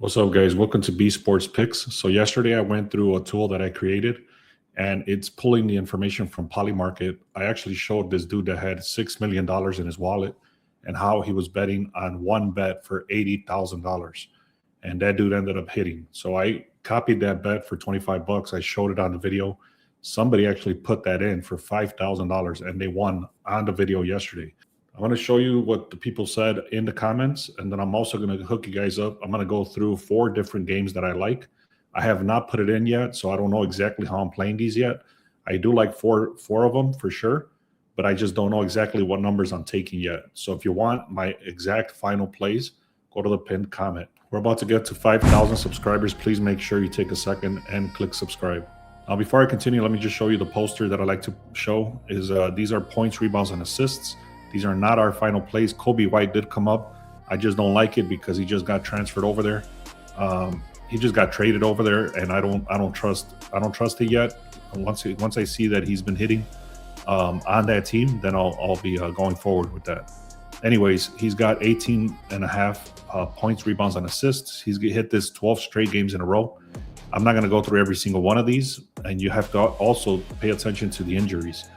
What's up, guys? Welcome to B Sports Picks. So yesterday I went through a tool that I created, and it's pulling the information from Polymarket. I actually showed this dude that had $6 million in his wallet and how he was betting on one bet for $80,000. And that dude ended up hitting. So I copied that bet for 25 bucks. I showed it on the video. Somebody actually put that in for $5,000 and they won on the video yesterday. I'm going to show you what the people said in the comments, and then I'm also going to hook you guys up. I'm going to go through 4 different games that I like. I have not put it in yet, so I don't know exactly how I'm playing these yet. I do like four of them for sure, but I just don't know exactly what numbers I'm taking yet. So if you want my exact final plays, go to the pinned comment. We're about to get to 5,000 subscribers. Please make sure you take a second and click subscribe. Now, before I continue, let me just show you the poster that I like to show. These are points, rebounds, and assists. These are not our final plays. Kobe White did come up. I just don't like it because he just got transferred over there. He just got traded over there, and I don't trust it yet. And once I see that he's been hitting on that team, then I'll be going forward with that. Anyways, he's got 18.5 points, rebounds, and assists. He's hit this 12 straight games in a row. I'm not going to go through every single one of these, and you have to also pay attention to the injuries.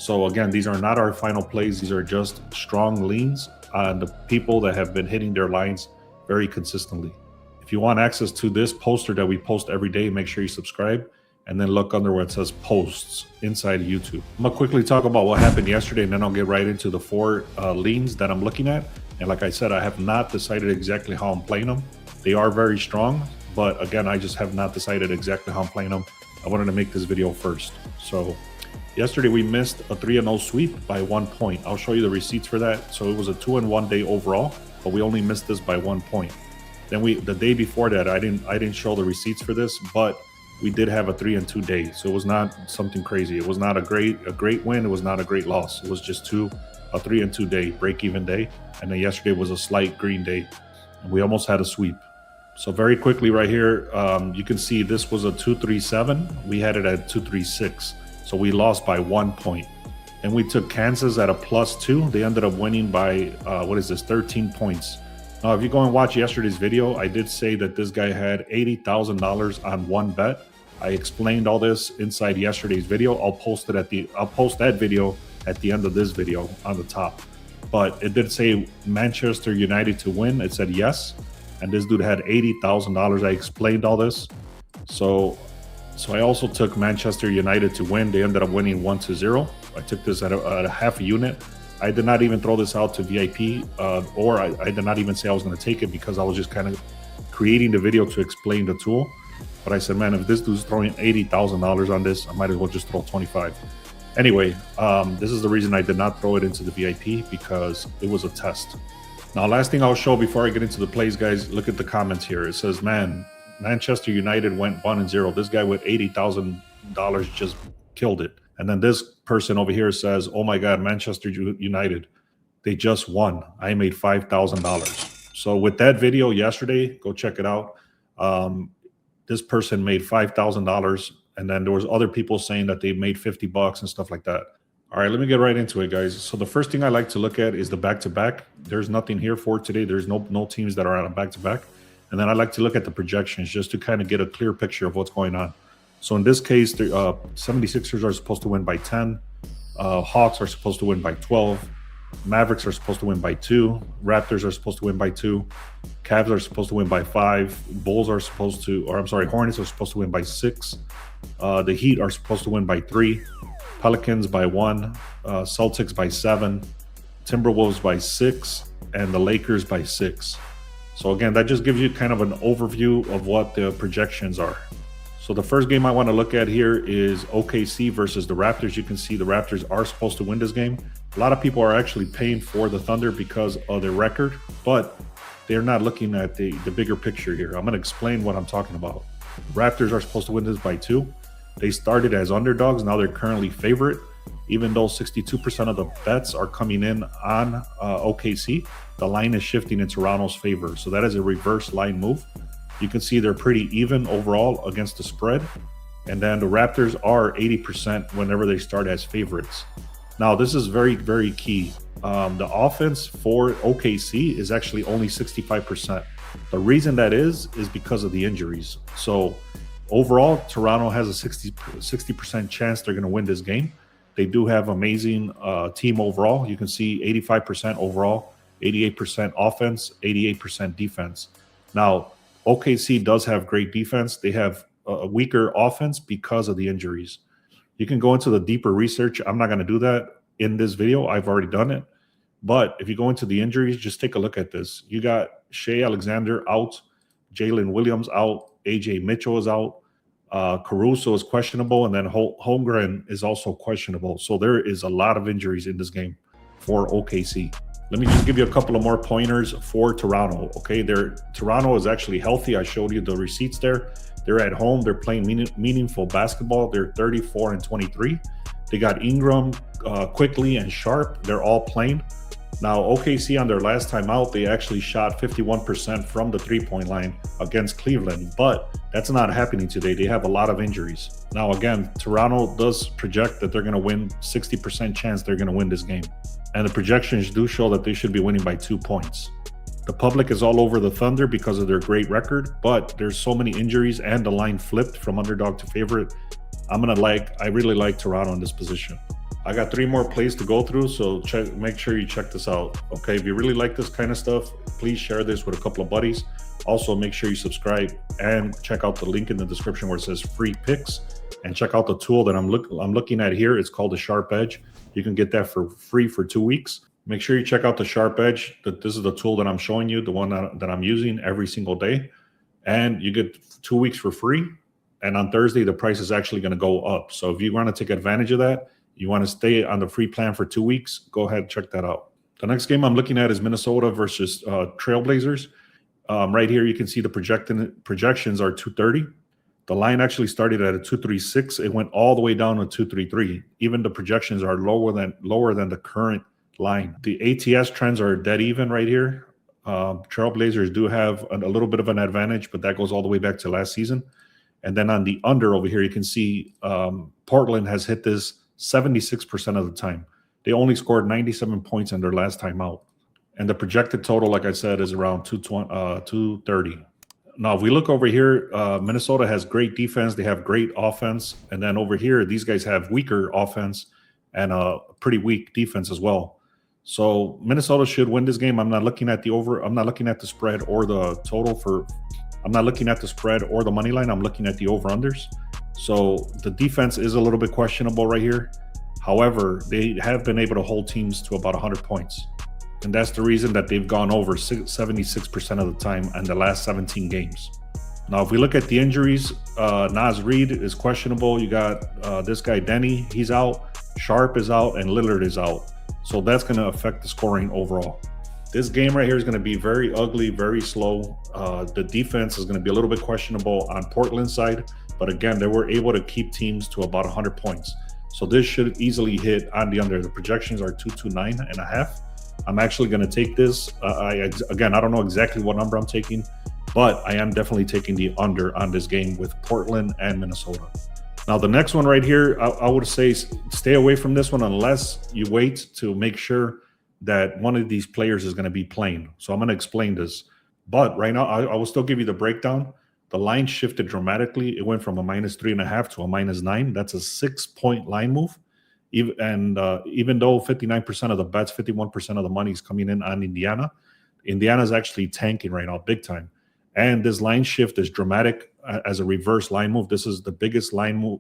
So again, these are not our final plays. These are just strong leans on the people that have been hitting their lines very consistently. If you want access to this poster that we post every day, make sure you subscribe and then look under where it says posts inside YouTube. I'm gonna quickly talk about what happened yesterday, and then I'll get right into the 4 leans that I'm looking at. And like I said, I have not decided exactly how I'm playing them. They are very strong, but again, I just have not decided exactly how I'm playing them. I wanted to make this video first. So yesterday we missed a 3-0 sweep by 1 point. I'll show you the receipts for that. So it was a 2-1 day overall, but we only missed this by 1 point. Then the day before that, I didn't show the receipts for this, but we did have a 3-2 day. So it was not something crazy. It was not a great win. It was not a great loss. It was just a 3-2 day, break-even day. And then yesterday was a slight green day, and we almost had a sweep. So very quickly right here, you can see this was a 2-3-7. We had it at 2-3-6. So we lost by 1 point. And we took Kansas at a +2. They ended up winning by, 13 points. Now, if you go and watch yesterday's video, I did say that this guy had $80,000 on one bet. I explained all this inside yesterday's video. I'll post that video at the end of this video on the top. But it did say Manchester United to win. It said yes. And this dude had $80,000. I explained all this. So I also took Manchester United to win. They ended up winning 1-0. I took this at a half a unit. I did not even throw this out to VIP, or I did not even say I was going to take it because I was just kind of creating the video to explain the tool. But I said, man, if this dude's throwing $80,000 on this, I might as well just throw 25. Anyway, this is the reason I did not throw it into the VIP, because it was a test. Now, last thing I'll show before I get into the plays, guys, look at the comments here. It says, man, Manchester United went 1-0. This guy with $80,000 just killed it. And then this person over here says, oh my God, Manchester United, they just won. I made $5,000. So with that video yesterday, go check it out. This person made $5,000. And then there was other people saying that they made 50 bucks and stuff like that. All right, let me get right into it, guys. So the first thing I like to look at is the back-to-back. There's nothing here for today. There's no teams that are on a back-to-back. And then I like to look at the projections just to kind of get a clear picture of what's going on. So in this case, the 76ers are supposed to win by 10. Hawks are supposed to win by 12. Mavericks are supposed to win by 2. Raptors are supposed to win by 2. Cavs are supposed to win by 5. Hornets are supposed to win by 6. The Heat are supposed to win by 3. Pelicans by 1. Celtics by 7. Timberwolves by 6. And the Lakers by 6. So again, that just gives you kind of an overview of what the projections are. So the first game I want to look at here is OKC versus the Raptors. You can see the Raptors are supposed to win this game. A lot of people are actually paying for the Thunder because of their record, but they're not looking at the bigger picture here. I'm going to explain what I'm talking about. Raptors are supposed to win this by 2. They started as underdogs. Now they're currently favorite. Even though 62% of the bets are coming in on OKC, the line is shifting in Toronto's favor. So that is a reverse line move. You can see they're pretty even overall against the spread. And then the Raptors are 80% whenever they start as favorites. Now, this is very, very key. The offense for OKC is actually only 65%. The reason that is because of the injuries. So overall, Toronto has a 60% chance they're going to win this game. They do have amazing team overall. You can see 85% overall, 88% offense, 88% defense. Now, OKC does have great defense. They have a weaker offense because of the injuries. You can go into the deeper research. I'm not going to do that in this video. I've already done it. But if you go into the injuries, just take a look at this. You got Shea Alexander out, Jalen Williams out, AJ Mitchell is out, Caruso is questionable, and then Holmgren is also questionable. So there is a lot of injuries in this game for OKC. Let me just give you a couple of more pointers for Toronto. Okay, Toronto is actually healthy. I showed you the receipts there. They're at home. They're playing meaningful basketball. They're 34-23. They got Ingram, Quickly, and Sharp. They're all playing. Now, OKC on their last time out, they actually shot 51% from the three-point line against Cleveland, but that's not happening today. They have a lot of injuries. Now, again, Toronto does project that they're going to win, 60% chance they're going to win this game. And the projections do show that they should be winning by 2 points. The public is all over the Thunder because of their great record, but there's so many injuries and the line flipped from underdog to favorite. I really like Toronto in this position. I got 3 more plays to go through, so make sure you check this out. Okay, if you really like this kind of stuff, please share this with a couple of buddies. Also, make sure you subscribe and check out the link in the description where it says free picks, and check out the tool that I'm looking at here. It's called the SharpEdge. You can get that for free for 2 weeks. Make sure you check out the SharpEdge. This is the tool that I'm showing you, the one that I'm using every single day, and you get 2 weeks for free. And on Thursday, the price is actually going to go up. So if you want to take advantage of that, you want to stay on the free plan for 2 weeks, go ahead and check that out. The next game I'm looking at is Minnesota versus Trailblazers. Right here, you can see the projections are 230. The line actually started at a 236. It went all the way down to 233. Even the projections are lower than the current line. The ATS trends are dead even right here. Trailblazers do have a little bit of an advantage, but that goes all the way back to last season. And then on the under over here, you can see Portland has hit this 76% of the time. They only scored 97 points in their last time out. And the projected total, like I said, is around 230. Now, if we look over here, Minnesota has great defense. They have great offense. And then over here, these guys have weaker offense and a pretty weak defense as well. So Minnesota should win this game. I'm not looking at the over. I'm not looking at the spread or the total I'm not looking at the spread or the money line. I'm looking at the over-unders. So the defense is a little bit questionable right here. However, they have been able to hold teams to about 100 points. And that's the reason that they've gone over 76% of the time in the last 17 games. Now, if we look at the injuries, Naz Reid is questionable. You got this guy, Denny, he's out. Sharp is out, and Lillard is out. So that's going to affect the scoring overall. This game right here is going to be very ugly, very slow. The defense is going to be a little bit questionable on Portland's side. But again, they were able to keep teams to about 100 points. So this should easily hit on the under. The projections are 229.5. I'm actually going to take this. Again, I don't know exactly what number I'm taking, but I am definitely taking the under on this game with Portland and Minnesota. Now, the next one right here, I would say stay away from this one unless you wait to make sure that one of these players is going to be playing. So I'm going to explain this. But right now, I will still give you the breakdown. The line shifted dramatically. It went from a -3.5 to a -9. That's a 6-point line move. Even though 59% of the bets, 51% of the money is coming in on Indiana, Indiana's actually tanking right now, big time. And this line shift is dramatic as a reverse line move. This is the biggest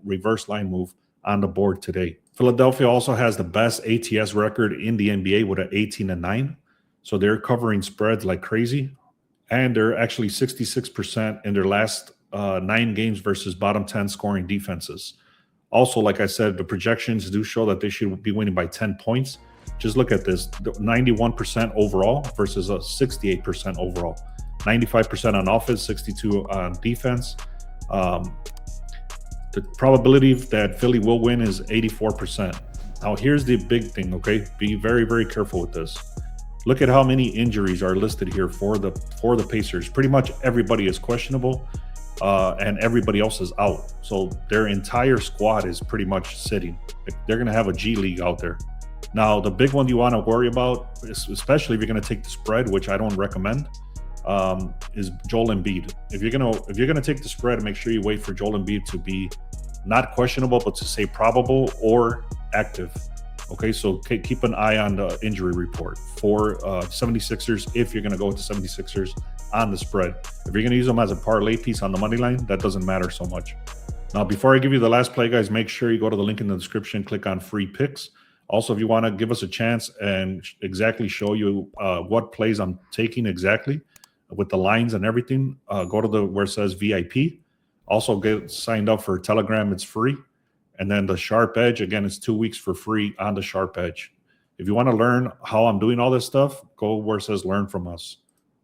reverse line move on the board today. Philadelphia also has the best ATS record in the NBA with an 18-9. So they're covering spreads like crazy. And they're actually 66% in their last 9 games versus bottom 10 scoring defenses. Also, like I said, the projections do show that they should be winning by 10 points. Just look at this, 91% overall versus a 68% overall. 95% on offense, 62 on defense. The probability that Philly will win is 84%. Now, here's the big thing, okay? Be very, very careful with this. Look at how many injuries are listed here for the Pacers. Pretty much everybody is questionable. And everybody else is out. So their entire squad is pretty much sitting. They're going to have a G League out there. Now, the big one you want to worry about, especially if you're going to take the spread, which I don't recommend, is Joel Embiid. If you're gonna take the spread, make sure you wait for Joel Embiid to be not questionable, but to say probable or active. Okay, so keep an eye on the injury report for 76ers if you're going to go with the 76ers on the spread. If you're going to use them as a parlay piece on the money line, that doesn't matter so much. Now, before I give you the last play, guys, make sure you go to the link in the description, click on free picks. Also, if you want to give us a chance and exactly show you what plays I'm taking exactly with the lines and everything, go to where it says VIP. Also, get signed up for Telegram. It's free. And then the SharpEdge, again, it's 2 weeks for free on the SharpEdge. If you want to learn how I'm doing all this stuff, go where it says learn from us.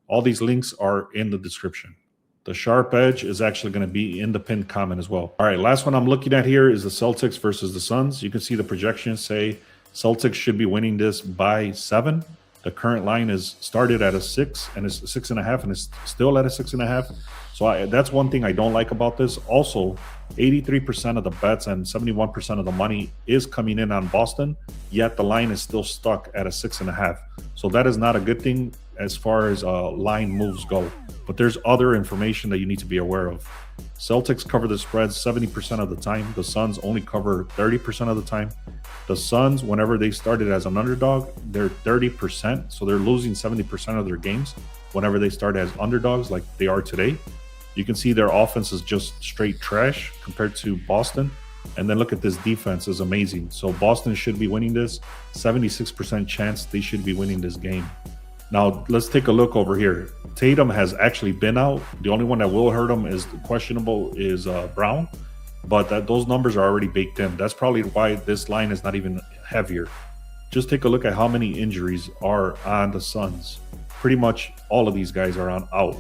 All these links are in the description. The SharpEdge is actually going to be in the pinned comment as well. All right, last one I'm looking at here is the Celtics versus the Suns. You can see the projections say Celtics should be winning this by 7. The current line is started at a 6 and it's 6.5 and it's still at a 6.5. So that's one thing I don't like about this. Also, 83% of the bets and 71% of the money is coming in on Boston, yet the line is still stuck at a 6.5. So that is not a good thing as far as line moves go. But there's other information that you need to be aware of. Celtics cover the spread 70% of the time. The Suns only cover 30% of the time. The Suns, whenever they started as an underdog, they're 30%. So they're losing 70% of their games whenever they start as underdogs like they are today. You can see their offense is just straight trash compared to Boston. And then look at this defense is amazing. So Boston should be winning this. 76% chance they should be winning this game. Now, let's take a look over here. Tatum has actually been out. The only one that will hurt him is questionable is Brown. But those numbers are already baked in. That's probably why this line is not even heavier. Just take a look at how many injuries are on the Suns. Pretty much all of these guys are out.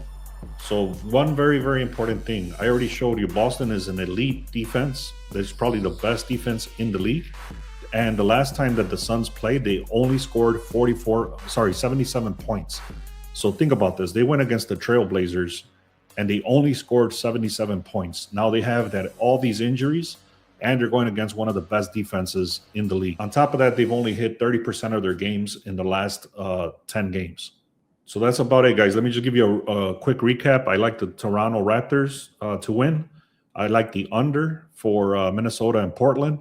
So one very, very important thing. I already showed you Boston is an elite defense. It's probably the best defense in the league. And the last time that the Suns played, they only scored 77 points. So think about this. They went against the Trailblazers and they only scored 77 points. Now they have all these injuries and they're going against one of the best defenses in the league. On top of that, they've only hit 30% of their games in the last 10 games. So that's about it, guys. Let me just give you a quick recap. I like the Toronto Raptors to win. I like the under for Minnesota and Portland.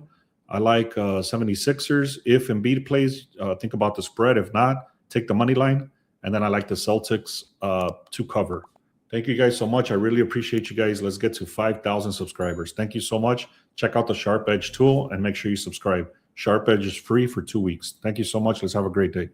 I like 76ers. If Embiid plays, think about the spread. If not, take the money line. And then I like the Celtics to cover. Thank you guys so much. I really appreciate you guys. Let's get to 5,000 subscribers. Thank you so much. Check out the SharpEdge tool and make sure you subscribe. SharpEdge is free for 2 weeks. Thank you so much. Let's have a great day.